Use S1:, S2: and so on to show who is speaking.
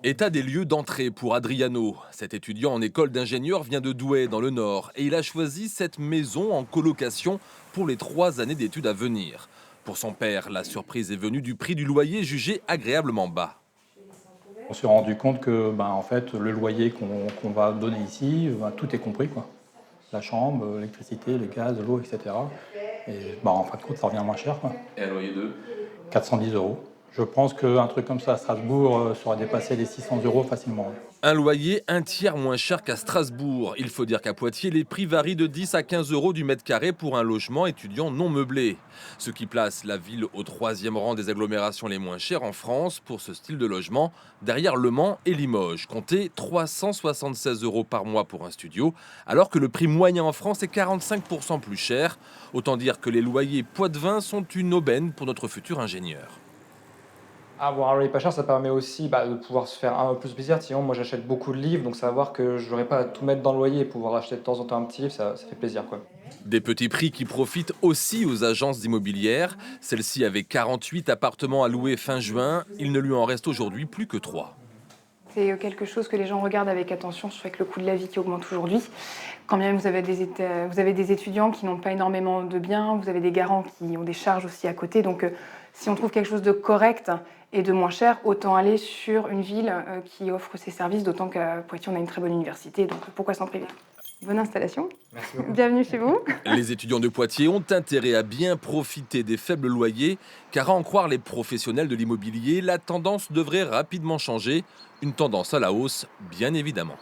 S1: État des lieux d'entrée pour Adriano. Cet étudiant en école d'ingénieur vient de Douai, dans le Nord, et il a choisi cette maison en colocation pour les 3 années d'études à venir. Pour son père, la surprise est venue du prix du loyer jugé agréablement bas.
S2: On s'est rendu compte que en fait, le loyer qu'on va donner ici, tout est compris, quoi. La chambre, l'électricité, les gaz, l'eau, et cetera. Et en fin de compte, ça revient moins cher, quoi.
S1: Et un loyer de
S2: 410 €. Je pense qu'un truc comme ça à Strasbourg, ça aurait dépassé les 600 € facilement.
S1: Un loyer un tiers moins cher qu'à Strasbourg. Il faut dire qu'à Poitiers, les prix varient de 10 à 15 euros du mètre carré pour un logement étudiant non meublé. Ce qui place la ville au 3e rang des agglomérations les moins chères en France pour ce style de logement, derrière Le Mans et Limoges. Comptez 376 euros par mois pour un studio, alors que le prix moyen en France est 45% plus cher. Autant dire que les loyers poitevins sont une aubaine pour notre futur ingénieur.
S3: Avoir un loyer pas cher, ça permet aussi, de pouvoir se faire un peu plus plaisir. Sinon, moi, j'achète beaucoup de livres, donc savoir que je n'aurai pas à tout mettre dans le loyer et pouvoir acheter de temps en temps un petit livre, ça fait plaisir, quoi.
S1: Des petits prix qui profitent aussi aux agences immobilières. Celle-ci avait 48 appartements à louer fin juin. Il ne lui en reste aujourd'hui plus que 3.
S4: C'est quelque chose que les gens regardent avec attention, surtout avec le coût de la vie qui augmente aujourd'hui. Quand bien même vous avez des étudiants qui n'ont pas énormément de biens, vous avez des garants qui ont des charges aussi à côté. Donc si on trouve quelque chose de correct et de moins cher, autant aller sur une ville qui offre ces services, d'autant qu'à Poitiers, on a une très bonne université, donc pourquoi s'en priver? Bonne installation.
S3: Merci beaucoup.
S4: Bienvenue chez vous.
S1: Les étudiants de Poitiers ont intérêt à bien profiter des faibles loyers, car à en croire les professionnels de l'immobilier, la tendance devrait rapidement changer. Une tendance à la hausse, bien évidemment.